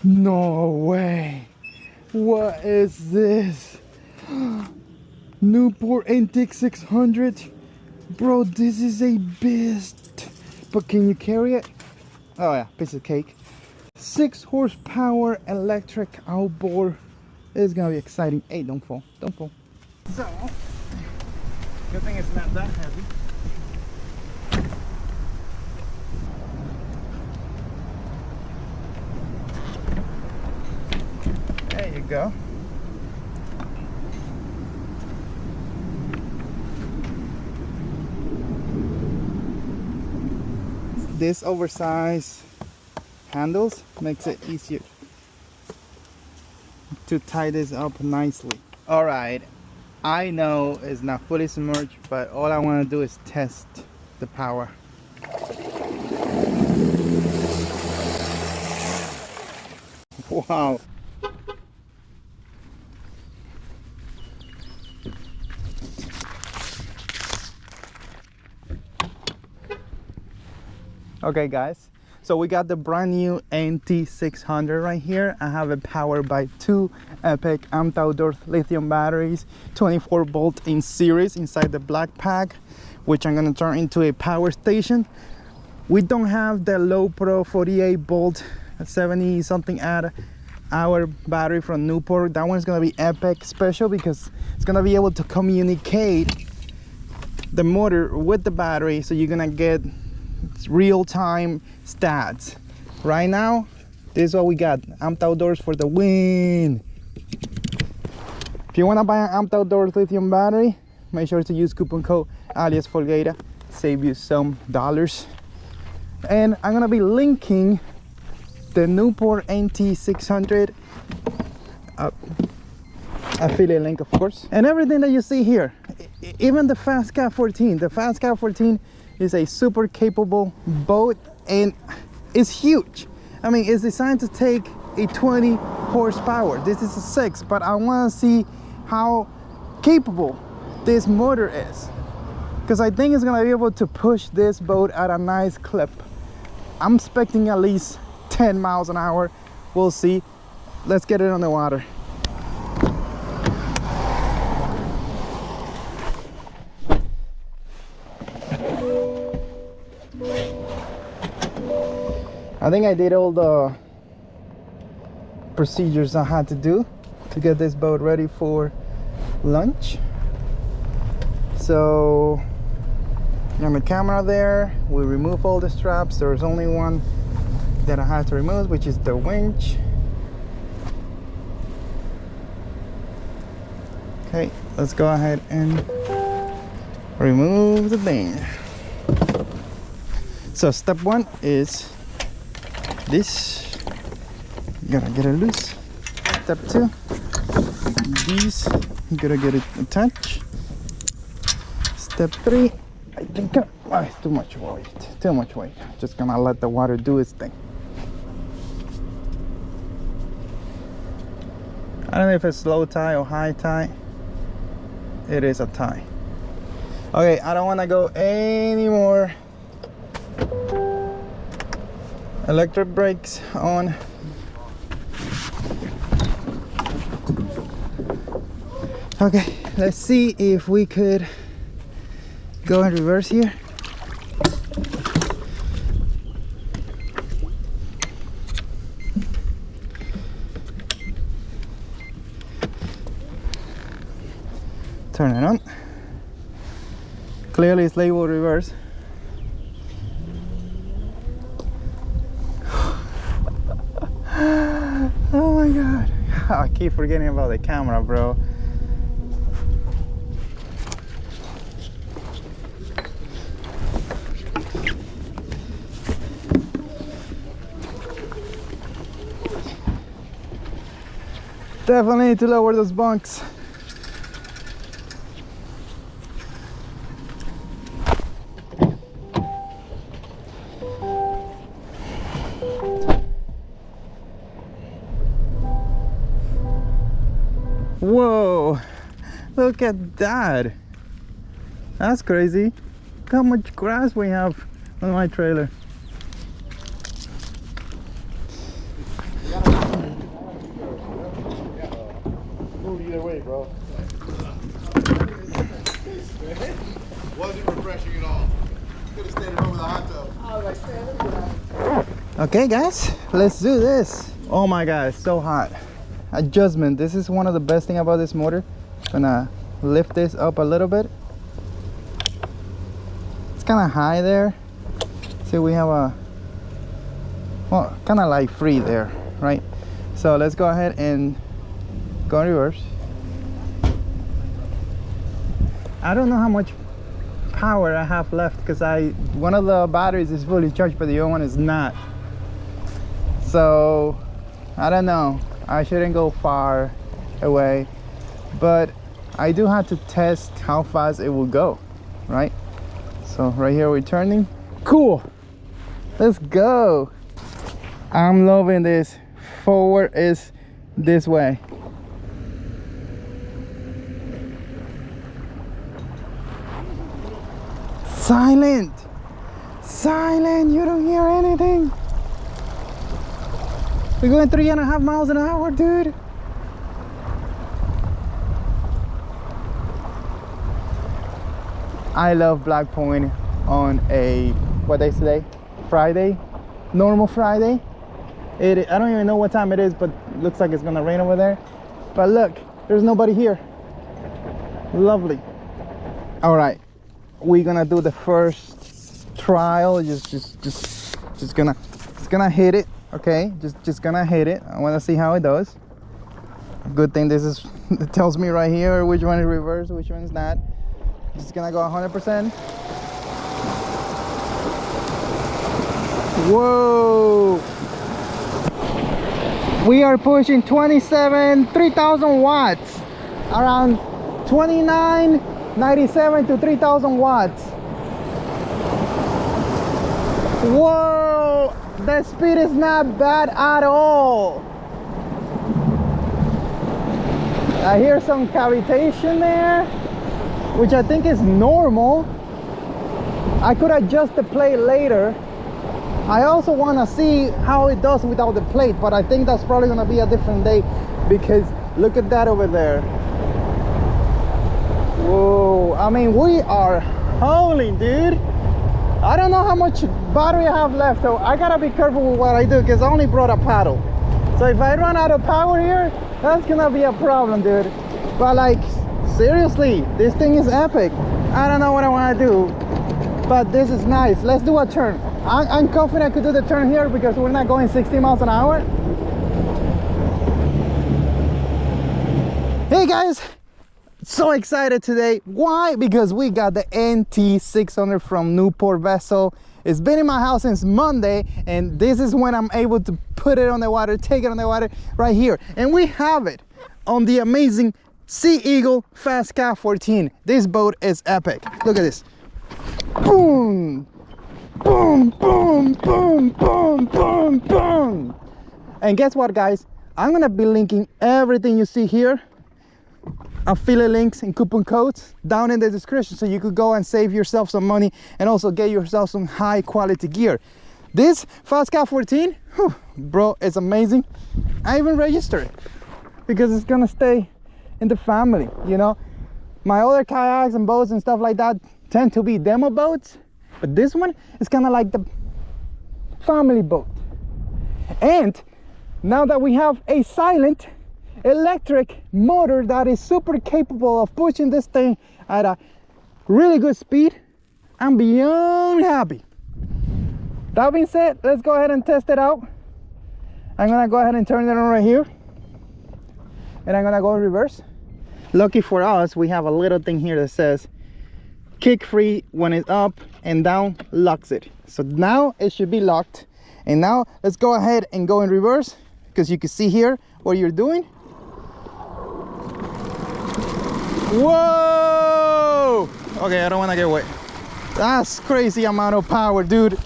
No way. What is this? Newport NT600. Bro, this is a beast. But can you carry it? Oh yeah, piece of cake. 6 horsepower electric outboard. It's gonna be exciting. Hey, don't fall, don't fall. So, good thing it's not that heavy. There you go. This oversized handles makes it easier to tie this up nicely. All right, I know it's not fully submerged, but all I want to do is test the power. Wow. Okay guys, so we got the brand new NT600 right here. I have it powered by 2 epic Outboard lithium batteries, 24 volt in series inside the black pack, which I'm gonna turn into a power station. We don't have the low pro 48 volt 70 something hour battery from Newport. That one's gonna be epic special because it's gonna be able to communicate the motor with the battery, so you're gonna get real-time stats. Right now, this is what we got. Outdoors for the win. If you want to buy an Outdoors lithium battery, make sure to use coupon code ALIEXFOLGUEIRA, save you some dollars. And I'm gonna be linking the Newport NT600 affiliate link, of course, and everything that you see here, even the FastCat 14. The FastCat 14 is a super capable boat and it's huge. I mean, it's designed to take a 20 horsepower. This is a 6, but I want to see how capable this motor is, because I think it's going to be able to push this boat at a nice clip. I'm expecting at least 10 miles an hour. We'll see. Let's get it on the water. I think I did all the procedures I had to do to get this boat ready for lunch. So, on the camera there, we remove all the straps. There's only one that I had to remove, which is the winch. Okay, let's go ahead and remove the thing. So step 1 is this. You gotta get it loose. Step 2, these, you gotta get it attached. Step 3, I think it's too much weight. Just gonna let the water do its thing. I don't know if it's low tide or high tide. It is a tie. Okay, I don't want to go anymore. Electric brakes on. Okay, let's see if we could go in reverse here. Turn it on. Clearly it's labeled reverse. Oh my god. I keep forgetting about the camera, bro. Definitely need to lower those bunks. Whoa, look at that. That's crazy. Look how much grass we have on my trailer. way, bro. Wasn't refreshing at all. Could have stayed at home with a hot tub. I was like, man, let me get out. Okay guys, let's do this. Oh my god, it's so hot. Adjustment, this is one of the best thing about this motor. Gonna lift this up a little bit. It's kind of high there. See, we have a, well, kind of like free there, right? So let's go ahead and go in reverse. I don't know how much power I have left because one of the batteries is fully charged but the other one is not. So I don't know, I shouldn't go far away, but I do have to test how fast it will go, right? So right here we're turning. Cool, let's go. I'm loving this. Forward is this way. Silent, silent, you don't hear anything. We're going 3.5 miles an hour, dude. I love Black Point on a, what day is today? Friday, normal Friday. I don't even know what time it is, but it looks like it's gonna rain over there. But look, there's nobody here. Lovely. All right, we're gonna do the first trial. Just gonna hit it. Okay, just gonna hit it. I want to see how it does. Good thing this is, it tells me right here which one is reverse, which one is not. Just gonna go 100%. Whoa, we are pushing 3,000 watts, around 2997 to 3,000 watts. Whoa, the speed is not bad at all. I hear some cavitation there, which I think is normal. I could adjust the plate later. I also want to see how it does without the plate, but I think that's probably going to be a different day because look at that over there. Whoa, I mean, we are hauling, dude. I don't know how much battery I have left, so I gotta be careful with what I do because I only brought a paddle. So if I run out of power here, that's gonna be a problem, dude. But like, seriously, this thing is epic. I don't know what I want to do, but this is nice. Let's do a turn. I'm confident I could do the turn here because we're not going 60 miles an hour. Hey guys, so excited today. Why? Because we got the NT600 from Newport vessel. It's been in my house since Monday, and this is when I'm able to put it on the water, take it on the water right here. And we have it on the amazing Sea Eagle Fast Cat 14. This boat is epic. Look at this. Boom, boom, boom, boom, boom, boom, boom. And guess what, guys? I'm gonna be linking everything you see here, affiliate links and coupon codes down in the description, so you could go and save yourself some money and also get yourself some high quality gear. This Fast Cat 14, whew, bro, it's amazing. I even registered it because it's gonna stay in the family, you know. My other kayaks and boats and stuff like that tend to be demo boats, but this one is kind of like the family boat. And now that we have a silent electric motor that is super capable of pushing this thing at a really good speed, I'm beyond happy. That being said, let's go ahead and test it out. I'm gonna go ahead and turn it on right here, and I'm gonna go in reverse. Lucky for us, we have a little thing here that says kick free when it's up, and down locks it. So now it should be locked. And now let's go ahead and go in reverse, because you can see here what you're doing. Whoa! Okay, I don't want to get wet. That's crazy amount of power, dude.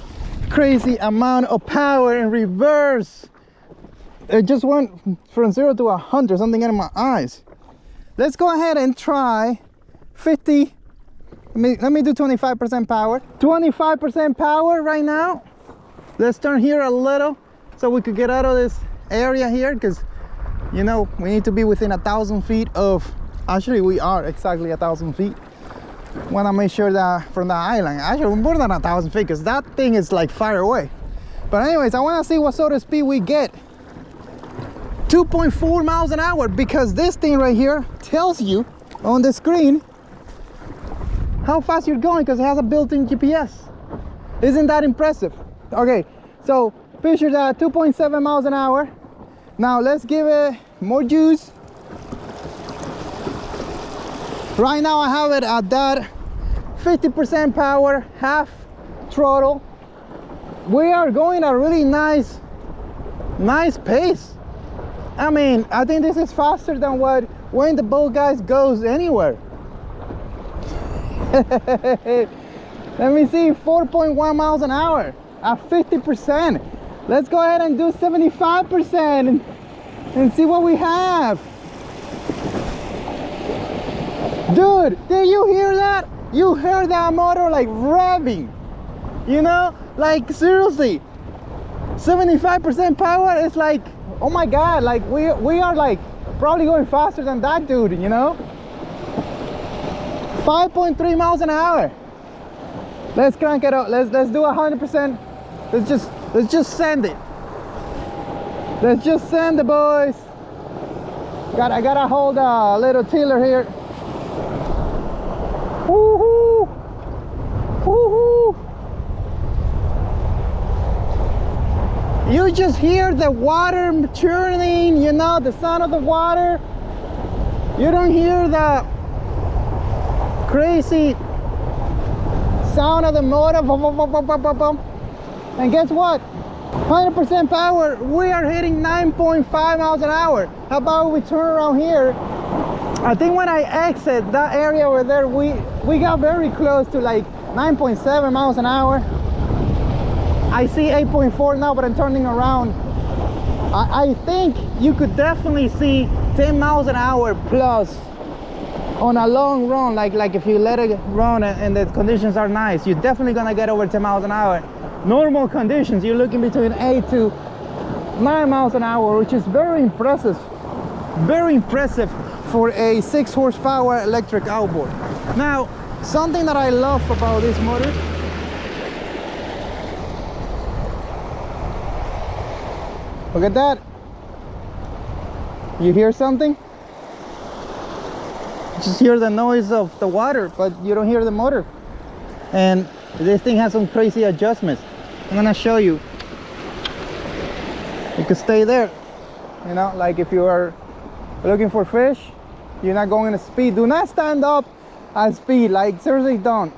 Crazy amount of power in reverse. It just went from 0 to 100, something in my eyes. Let's go ahead and try 50. Let me do 25% power. 25% power right now. Let's turn here a little so we could get out of this area here, because you know, we need to be within 1,000 feet of, actually we are exactly 1,000 feet. Want to make sure that from the island, actually more than 1,000 feet, because that thing is like far away. But anyways, I want to see what sort of speed we get. 2.4 miles an hour, because this thing right here tells you on the screen how fast you're going, because it has a built-in GPS. Isn't that impressive? Okay, so picture that, 2.7 miles an hour. Now let's give it more juice. Right now I have it at that 50% power, half throttle. We are going at a really nice pace. I mean, I think this is faster than what when the boat guys goes anywhere. Let me see, 4.1 miles an hour at 50%. Let's go ahead and do 75% and see what we have. Dude, did you hear that? You heard that motor like revving, you know, like seriously, 75% power is like, oh my God, like we are like probably going faster than that dude, you know. 5.3 miles an hour. Let's crank it up. Let's do 100%. Let's just send it. Let's just send the boys. I gotta hold a little tiller here. Woohoo! Woohoo! You just hear the water churning, you know, the sound of the water. You don't hear the crazy sound of the motor. And guess what? 100% power, we are hitting 9.5 miles an hour. How about we turn around here? I think when I exit that area over there, we got very close to like 9.7 miles an hour. I see 8.4 now, but I'm turning around. I think you could definitely see 10 miles an hour plus on a long run, like if you let it run and the conditions are nice, you're definitely gonna get over 10 miles an hour. Normal conditions, you're looking between 8 to 9 miles an hour, which is very impressive for a 6 horsepower electric outboard. Now, something that I love about this motor, look at that. You hear something? Just hear the noise of the water, but you don't hear the motor. And this thing has some crazy adjustments. I'm gonna show you. You can stay there, you know, like if you are looking for fish, you're not going at speed. Do not stand up at speed, like seriously don't.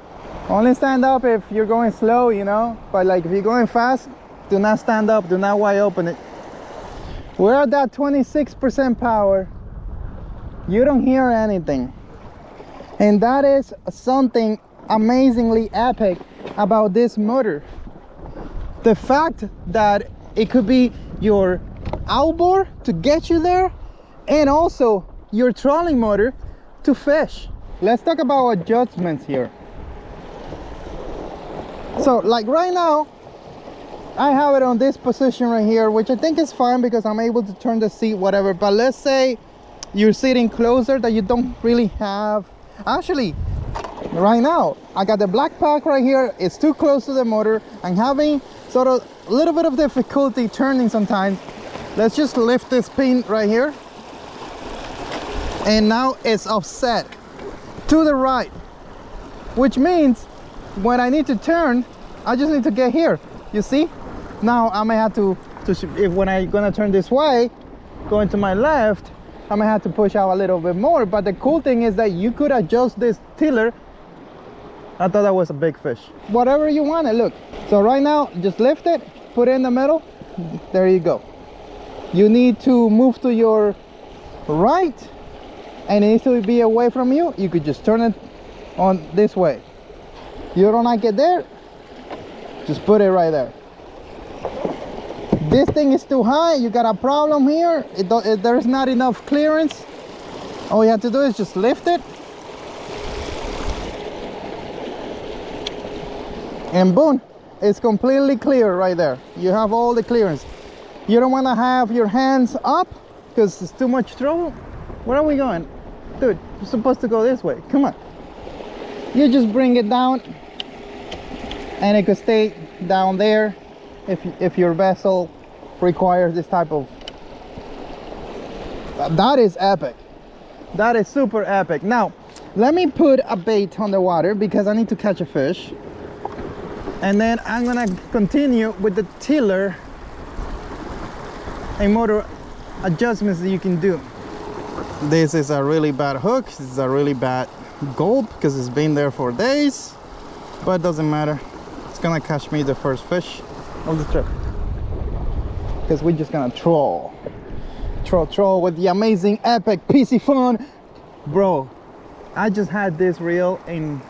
Only stand up if you're going slow, you know, but like if you're going fast, do not stand up, do not wide open it. We're at that 26% power. You don't hear anything, and that is something amazingly epic about this motor. The fact that it could be your outboard to get you there, and also your trolling motor to fish. Let's talk about adjustments here. So like right now I have it on this position right here, which I think is fine because I'm able to turn the seat, whatever. But let's say you're sitting closer that you don't really have. Actually, right now I got the black pack right here. It's too close to the motor. I'm having sort of a little bit of difficulty turning sometimes. Let's just lift this pin right here, and now it's offset to the right, which means when I need to turn, I just need to get here. You see? Now I may have to if when I'm gonna turn this way, going to my left, I may have to push out a little bit more. But the cool thing is that you could adjust this tiller. I thought that was a big fish. Whatever you want it, look. So right now, just lift it, put it in the middle. There you go. You need to move to your right, and it needs to be away from you. You could just turn it on this way. You don't like it there, just put it right there. This thing is too high, you got a problem here. There's not enough clearance. All you have to do is just lift it, and boom, it's completely clear right there. You have all the clearance. You don't want to have your hands up because it's too much trouble. Where are we going? Dude, you're supposed to go this way. Come on. You just bring it down and it could stay down there if your vessel requires this type of. That is epic. That is super epic. Now let me put a bait on the water because I need to catch a fish, and then I'm gonna continue with the tiller and motor adjustments that you can do. This is a really bad hook. This is a really bad gulp because it's been there for days, but it doesn't matter. It's gonna catch me the first fish of the trip because we're just gonna troll with the amazing epic PC phone. Bro, I just had this reel in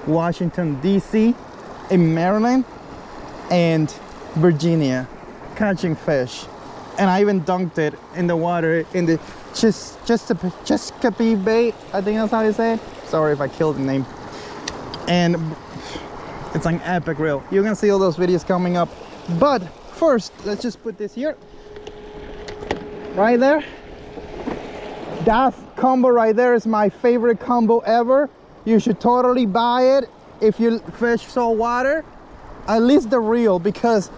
Washington DC, in Maryland and Virginia, catching fish, and I even dunked it in the water in the Chesapeake Bay, I think that's how you say it. Sorry if I killed the name. And it's an epic reel. You're gonna see all those videos coming up, but first let's just put this here, right there. That combo right there is my favorite combo ever. You should totally buy it if you fish saltwater, at least the reel, because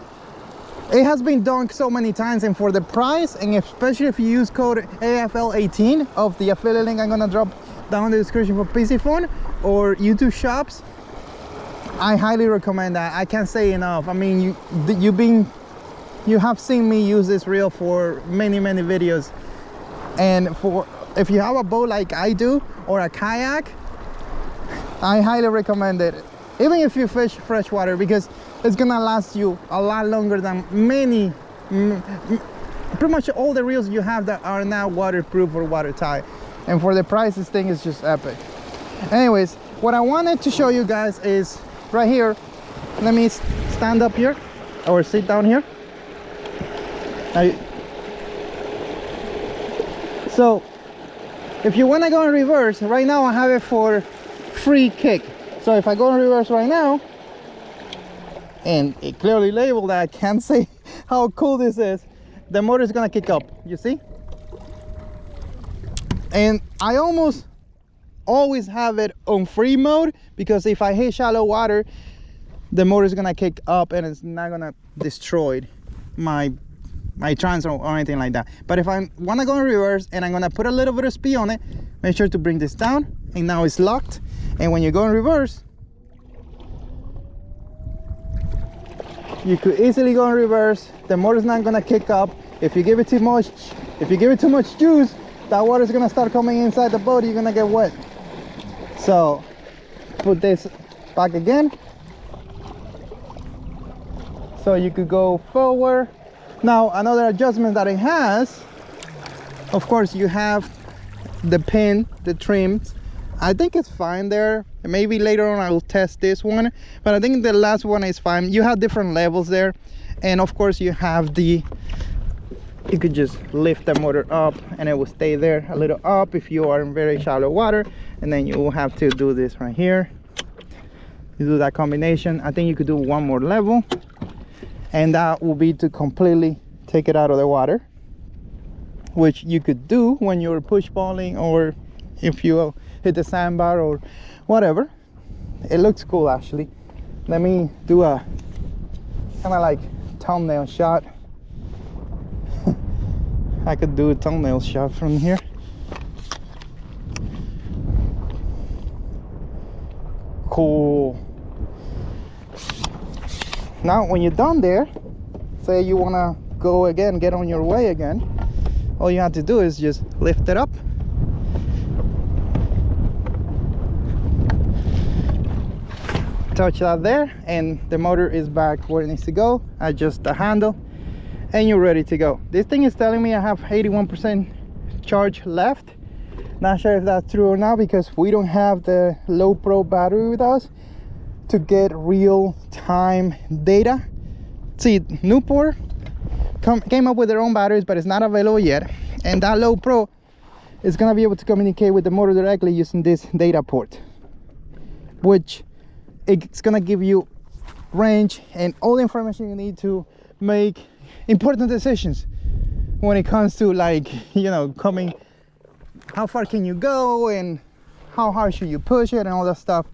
it has been dunked so many times, and for the price, and especially if you use code AFL18 of the affiliate link I'm gonna drop down in the description for PC phone or YouTube shops, I highly recommend that. I can't say enough. I mean, you have seen me use this reel for many videos, and for if you have a boat like I do or a kayak, I highly recommend it, even if you fish freshwater, because it's gonna last you a lot longer than pretty much all the reels you have that are now waterproof or watertight. And for the price, this thing is just epic. Anyways, what I wanted to show you guys is right here. Let me stand up here or sit down here. So if you want to go in reverse, right now I have it for free kick. So if I go in reverse right now, and it clearly labeled that, I can't say how cool this is, the motor is gonna kick up, you see? And I almost always have it on free mode, because if I hit shallow water, the motor is gonna kick up and it's not gonna destroy my transfer or anything like that. But if I want to go in reverse and I'm gonna put a little bit of speed on it, make sure to bring this down, and now it's locked. And when you go in reverse, you could easily go in reverse. The motor's not gonna kick up. If you give it too much juice, that water is gonna start coming inside the boat. You're gonna get wet. So put this back again, so you could go forward. Now another adjustment that it has, of course, you have the pin, the trims. I think it's fine there. Maybe later on I'll test this one, but I think the last one is fine. You have different levels there, and of course you have you could just lift the motor up and it will stay there a little up if you are in very shallow water, and then you will have to do this right here. You do that combination. I think you could do one more level, and that will be to completely take it out of the water, which you could do when you're push bowling or if you hit the sandbar or whatever. It looks cool actually. Let me do a kind of like thumbnail shot. I could do a thumbnail shot from here. Cool. Now when you're done there, say you want to go again, get on your way again, all you have to do is just lift it up, touch that there, and the motor is back where it needs to go. Adjust the handle and you're ready to go. This thing is telling me I have 81% charge left. Not sure if that's true or not, because we don't have the low pro battery with us to get real-time data. See, Newport came up with their own batteries, but it's not available yet, and that low pro is going to be able to communicate with the motor directly using this data port, which it's going to give you range and all the information you need to make important decisions when it comes to, like, you know, coming, how far can you go and how hard should you push it and all that stuff.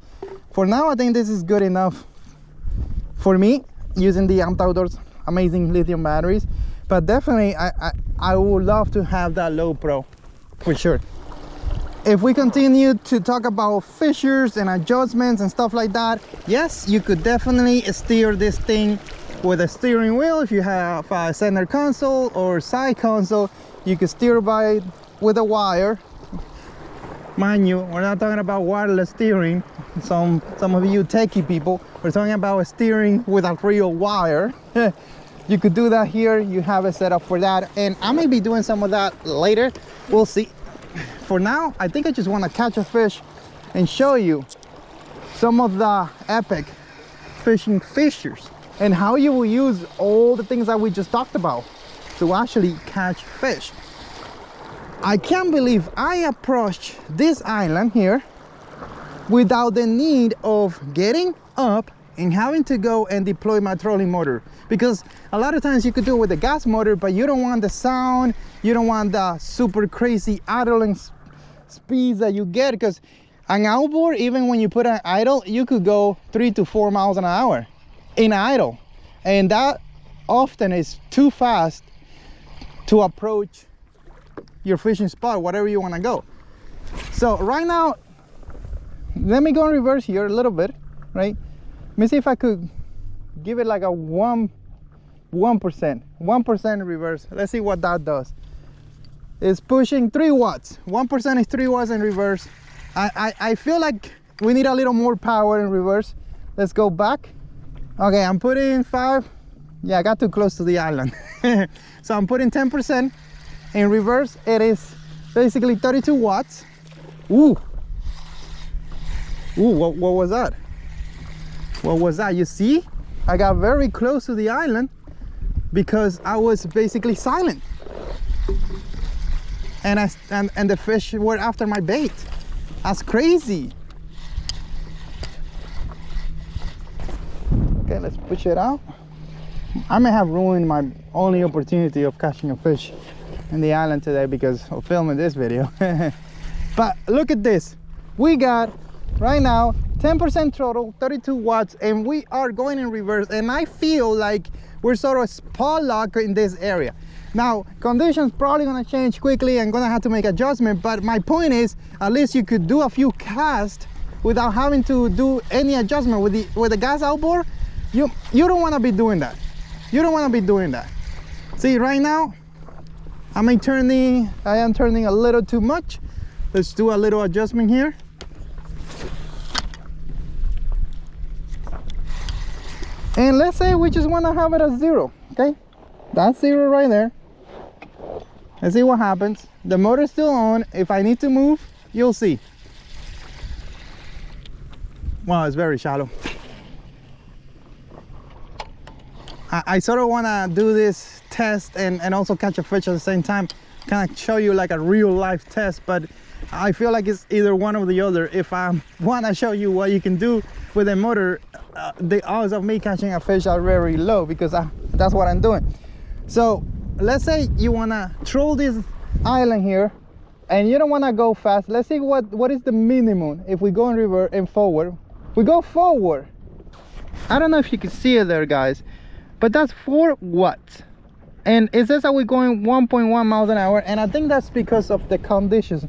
For now, I think this is good enough for me, using the Outboard's amazing lithium batteries. But definitely I would love to have that low pro for sure. If we continue to talk about fissures and adjustments and stuff like that, yes, you could definitely steer this thing with a steering wheel. If you have a center console or side console, you could steer by it with a wire. Mind you, we're not talking about wireless steering. Some of you techie people, we're talking about steering with a real wire. You could do that here. You have it set up for that, and I may be doing some of that later. We'll see. For now, I think I just want to catch a fish and show you some of the epic fishing fissures and how you will use all the things that we just talked about to actually catch fish. I can't believe I approached this island here without the need of getting up and having to go and deploy my trolling motor, because a lot of times you could do it with a gas motor, but you don't want the sound, you don't want the super crazy idling speeds that you get, because an outboard, even when you put an idle, you could go 3 to 4 miles an hour in idle, and that often is too fast to approach your fishing spot, whatever you want to go. So right now, let me go in reverse here a little bit, right? Let me see if I could give it like a 1% reverse. Let's see what that does. It's pushing 3 watts. 1% is 3 watts in reverse. I feel like we need a little more power in reverse. Let's go back. Okay, I'm putting 5. Yeah, I got too close to the island. So I'm putting 10%. In reverse, it is basically 32 watts. Ooh, what was that? What was that? You see, I got very close to the island because I was basically silent, and the fish were after my bait. That's crazy. Okay, let's push it out. I may have ruined my only opportunity of catching a fish in the island today because of filming this video. But look at this. We got right now 10% throttle, 32 watts, and we are going in reverse, and I feel like we're sort of spot lock in this area. Now, conditions probably gonna change quickly and gonna have to make adjustment, but my point is, at least you could do a few casts without having to do any adjustment. With the gas outboard, you don't want to be doing that. You don't want to be doing that. See, right now I am turning a little too much. Let's do a little adjustment here. And let's say we just want to have it at 0. Okay, that's 0 right there. Let's see what happens. The motor is still on. If I need to move, you'll see. Wow, it's very shallow. I sort of want to do this test and also catch a fish at the same time, kind of show you like a real life test, but I feel like it's either one or the other. If I want to show you what you can do with a motor, the odds of me catching a fish are very low, because that's what I'm doing. So let's say you want to troll this island here and you don't want to go fast. Let's see what is the minimum. If we go in reverse and forward, we go forward. I don't know if you can see it there, guys, but that's 4 watts, and it says that we're going 1.1 miles an hour, and I think that's because of the conditions,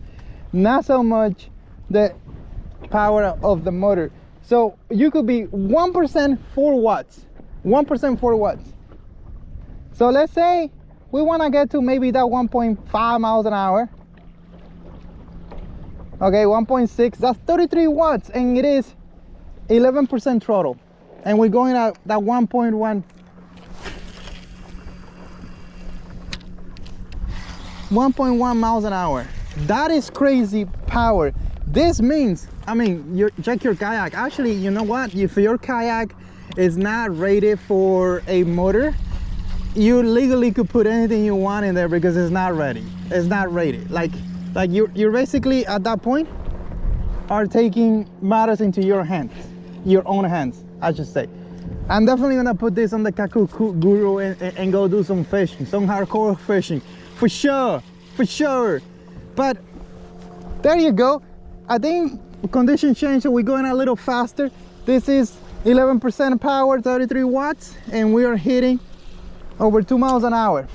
not so much the power of the motor. So you could be 1% 4 watts, 1% 4 watts. So let's say we want to get to maybe that 1.5 miles an hour. Okay, 1.6, that's 33 watts, and it is 11% throttle, and we're going at that 1.1 miles an hour. That is crazy power. This means, I mean, check your kayak. Actually, you know what, if your kayak is not rated for a motor, you legally could put anything you want in there because it's not ready. It's not rated. Like you're basically at that point are taking matters into your hands, your own hands, I should say. I'm definitely gonna put this on the Kaku Guru and go do some fishing, some hardcore fishing. for sure, for sure. But there you go. I think condition change, so we're going a little faster. This is 11% power, 33 watts, and we are hitting over 2 miles an hour.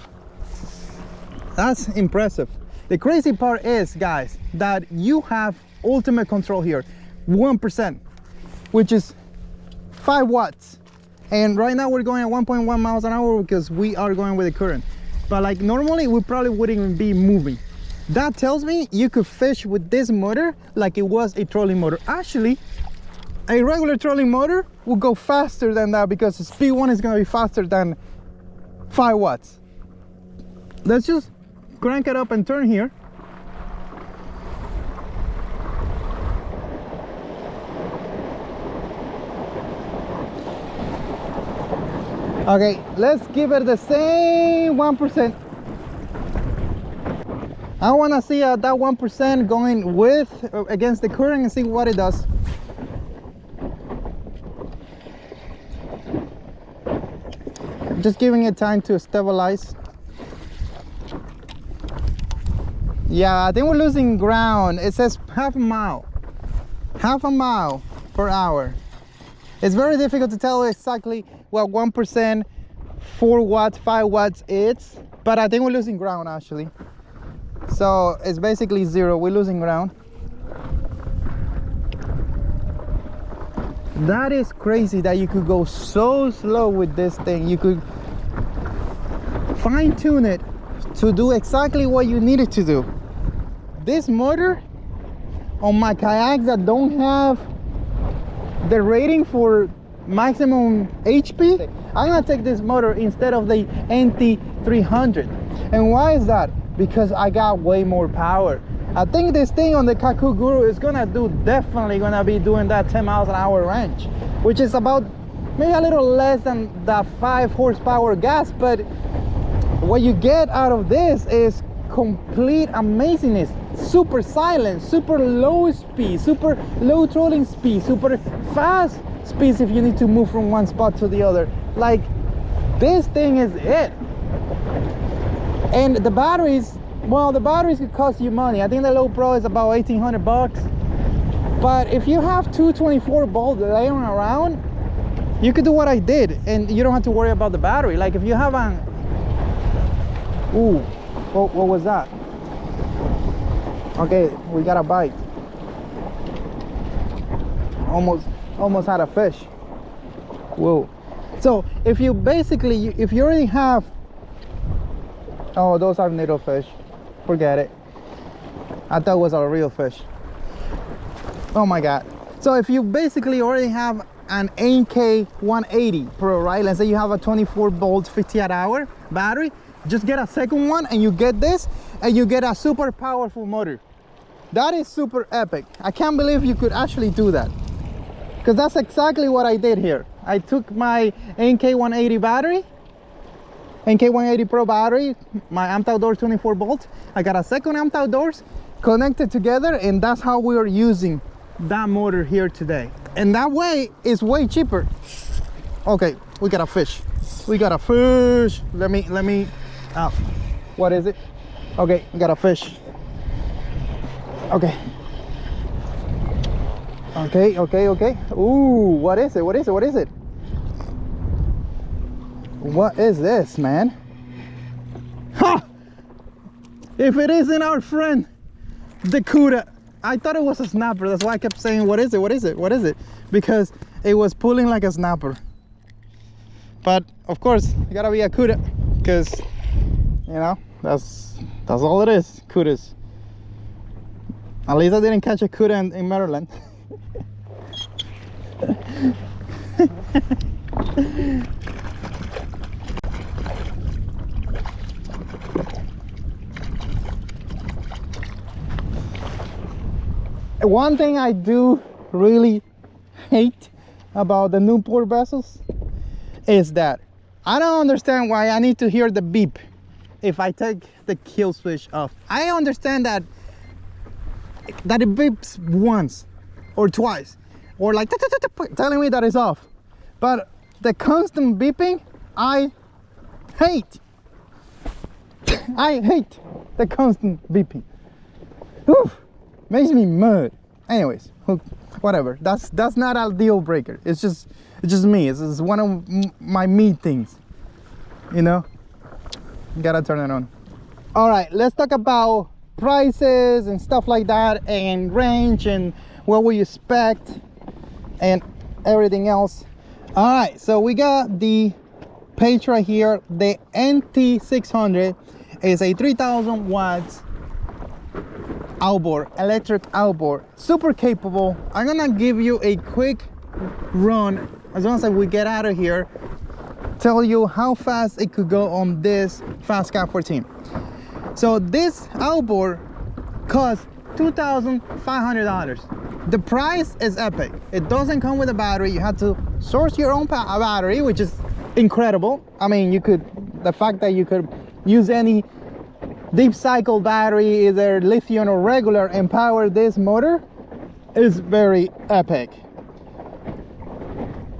That's impressive. The crazy part is, guys, that you have ultimate control here. 1%, which is 5 watts. And right now we're going at 1.1 miles an hour because we are going with the current. But like normally we probably wouldn't even be moving. That tells me you could fish with this motor like it was a trolling motor. Actually, a regular trolling motor will go faster than that because the speed one is going to be faster than 5 watts. Let's just crank it up and turn here. Okay, let's give it the same 1%. I want to see that 1% going with against the current and see what it does. Just giving it time to stabilize. Yeah, I think we're losing ground. It says half a mile per hour. It's very difficult to tell exactly what 1%, 4 watts, 5 watts is, but I think we're losing ground actually. So it's basically 0. We're losing ground. That is crazy that you could go so slow with this thing. You could fine tune it to do exactly what you need it to do. This motor on my kayaks that don't have the rating for maximum HP, I'm gonna take this motor instead of the NT600. And why is that? Because I got way more power. I think this thing on the Kaku Guru is definitely gonna be doing that 10 miles an hour range, which is about maybe a little less than the 5 horsepower gas, but what you get out of this is complete amazingness. Super silent, super low speed, super low trolling speed, super fast speeds if you need to move from one spot to the other. Like, this thing is it. And the batteries, well, the batteries could cost you money. I think the Low Pro is about 1,800 bucks. But if you have 224 volts laying around, you could do what I did and you don't have to worry about the battery. Like if you have an, ooh, what was that? Okay, we got a bite. Almost had a fish. Whoa. So if you basically, if you already have, oh, those are little fish. Forget it. I thought it was a real fish. Oh my God. So if you basically already have an NK180 Pro, right? Let's say you have a 24 volt 50-hour battery. Just get a second one and you get this and you get a super powerful motor. That is super epic. I can't believe you could actually do that, because that's exactly what I did here. I took my NK180 battery, NK180 Pro battery, my Amped Outdoors 24 volt. I got a second Amped Outdoors connected together, and that's how we are using that motor here today. And that way it's way cheaper. Okay, we got a fish. We got a fish. Let me what is it? Okay, we got a fish. Okay. Ooh, what is it? What is it? What is this, man? Ha! If it isn't our friend, the Cuda. I thought it was a snapper. That's why I kept saying, what is it? Because it was pulling like a snapper. But of course, it gotta be a Cuda, because you know, that's all it is. Cudas. At least I didn't catch a Cuda in Maryland. One thing I do really hate about the Newport vessels is that I don't understand why I need to hear the beep if I take the kill switch off. I understand that it beeps once or twice, or like telling me that it's off, but the constant beeping I hate. I hate the constant beeping. Oof, makes me mad. Anyways, whatever. That's not a deal breaker. It's just me. It's one of my me things. You know, gotta turn it on. All right, let's talk about prices and stuff like that, and range and what we expect and everything else. All right, so we got the page right here. The NT600 is a 3000 watts outboard, electric outboard, super capable. I'm gonna give you a quick run as soon as we get out of here, tell you how fast it could go on this Fast Cat 14. So this outboard costs $2,500. The price is epic. It doesn't come with a battery. You have to source your own battery, which is incredible. I mean, the fact that you could use any deep cycle battery, either lithium or regular, and power this motor is very epic.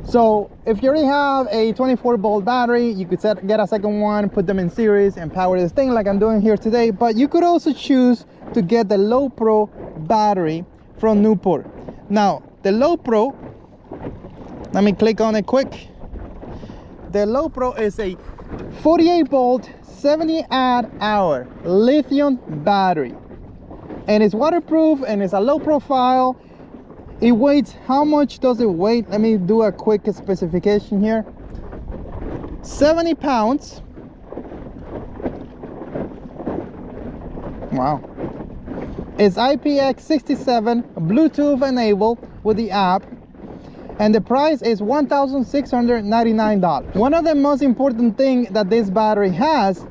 So if you already have a 24-volt battery, you could get a second one, put them in series, and power this thing like I'm doing here today. But you could also choose to get the Low Pro battery from Newport. Now, the Low Pro, let me click on it quick. The Low Pro is a 48-volt, 70-hour lithium battery. And it's waterproof, and it's a low profile. It weighs, how much does it weigh? Let me do a quick specification here. 70 pounds. Wow. It's IPX67, Bluetooth enabled with the app. And the price is $1,699. One of the most important things that this battery has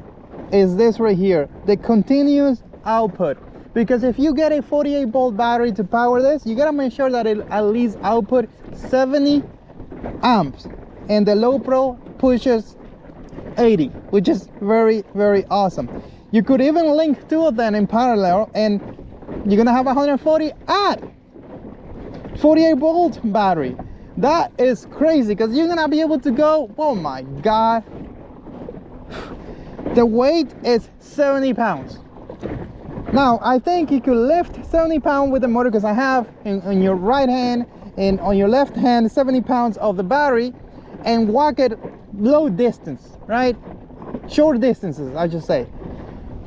is this right here, the continuous output. Because if you get a 48-volt battery to power this, you gotta make sure that it at least output 70 amps. And the Low Pro pushes 80, which is very, very awesome. You could even link two of them in parallel, and you're gonna have 140 at 48-volt battery. That is crazy, because you're gonna be able to go, oh my God. The weight is 70 pounds. Now, I think you could lift 70 pounds with the motor, because I have in your right hand and on your left hand 70 pounds of the battery, and walk it low distance, right? Short distances, I should say.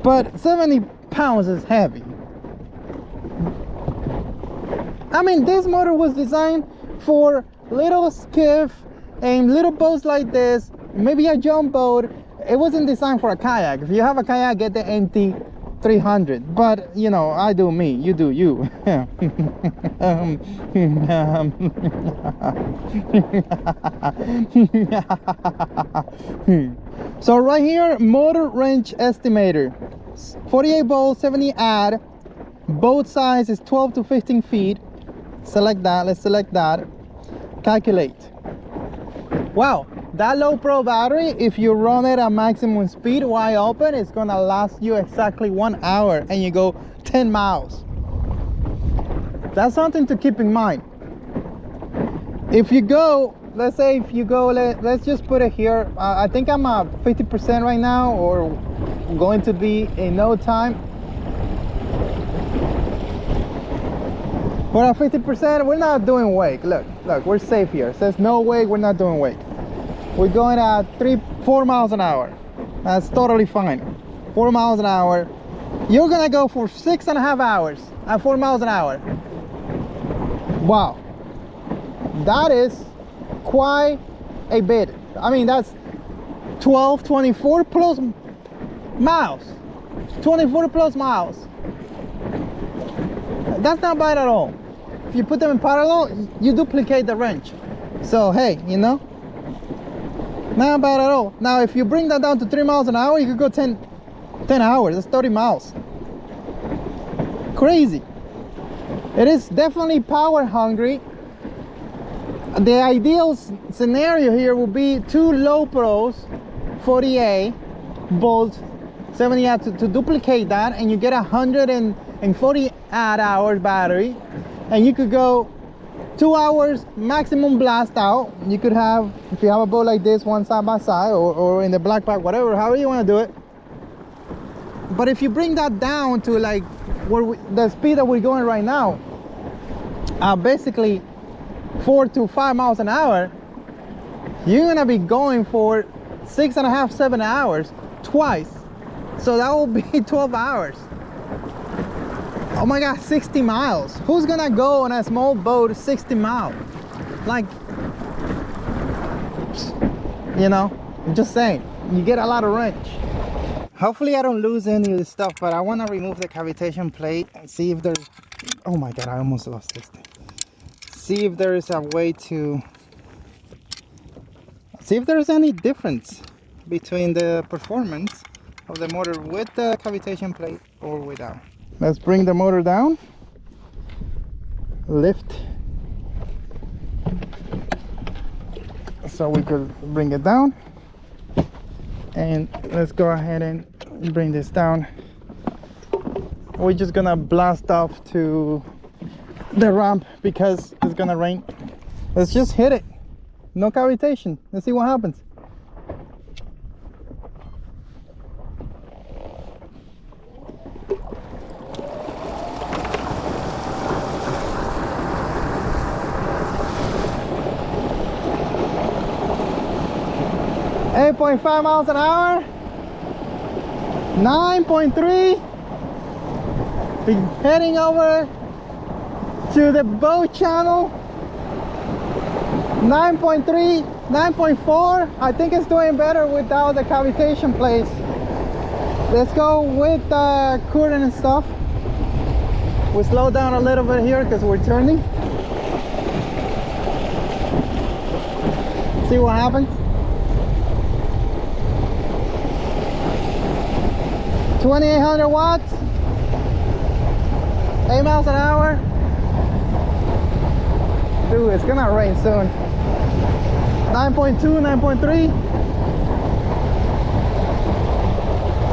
But 70 pounds is heavy. I mean, this motor was designed for little skiff and little boats like this, maybe a jump boat. It wasn't designed for a kayak. If you have a kayak, get the NT600. But you know, I do me, you do you. So right here, motor range estimator, 48 volt, 70 ad. Boat size is 12 to 15 feet. Select that. Let's select that. Calculate. Wow, that Low Pro battery, if you run it at maximum speed wide open, it's gonna last you exactly 1 hour, and you go 10 miles. That's something to keep in mind. If you go, let's say if you go, let's just put it here. I think I'm at 50% right now, or going to be in no time. We're at 50%. We're not doing wake. Look, we're safe here. It says no wake. We're not doing wake. We're going at 4 miles an hour. That's totally fine. 4 miles an hour. You're gonna go for 6.5 hours at 4 miles an hour. Wow, that is quite a bit. I mean, that's 12, 24 plus miles. 24 plus miles. That's not bad at all. If you put them in parallel, you duplicate the range. So hey, you know, not bad at all. Now if you bring that down to 3 miles an hour, you could go 10 hours. That's 30 miles. Crazy. It is definitely power hungry. The ideal scenario here will be 2 Low Pros 48 volt 70 amp to duplicate that, and you get 140 hours battery, and you could go 2 hours maximum blast out. You could have, if you have a boat like this, one side by side, or in the black pack, whatever, however you want to do it. But if you bring that down to like the speed that we're going right now, basically 4 to 5 miles an hour, you're gonna be going for 6.5, 7 hours twice. So that will be 12 hours. Oh my God, 60 miles. Who's gonna go on a small boat 60 miles? Like, you know, I'm just saying, you get a lot of range. Hopefully I don't lose any of this stuff, but I want to remove the cavitation plate and see if there's, oh my God, I almost lost this thing. See if there is a way to, see if there's any difference between the performance of the motor with the cavitation plate or without. Let's bring the motor down, lift, so we could bring it down, and let's go ahead and bring this down. We're just gonna blast off to the ramp because it's gonna rain. Let's just hit it, no cavitation. Let's see what happens. .5 miles an hour, 9.3. Heading over to the boat channel. 9.3, 9.4. I think it's doing better without the cavitation plates. Let's go with the current and stuff. We slow down a little bit here because we're turning. See what happens. 2,800 watts, 8 miles an hour. Dude, it's gonna rain soon. 9.2, 9.3.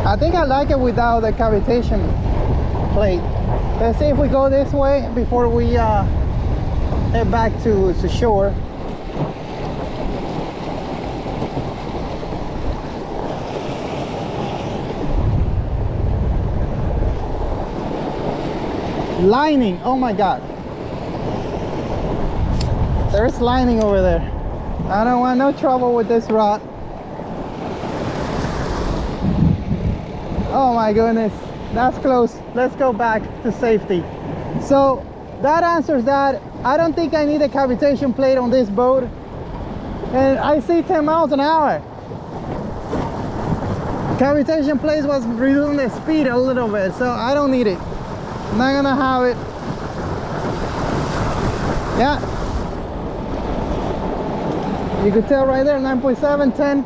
I think I like it without the cavitation plate. Let's see if we go this way before we head back to shore. Lining, oh my God, there's lining over there. I don't want no trouble with this rod. Oh my goodness, that's close. Let's go back to safety. So that answers that. I don't think I need a cavitation plate on this boat, and I see 10 miles an hour. Cavitation plate was reducing the speed a little bit, so I don't need it. I'm not gonna have it. Yeah, you could tell right there, 9.7, 10.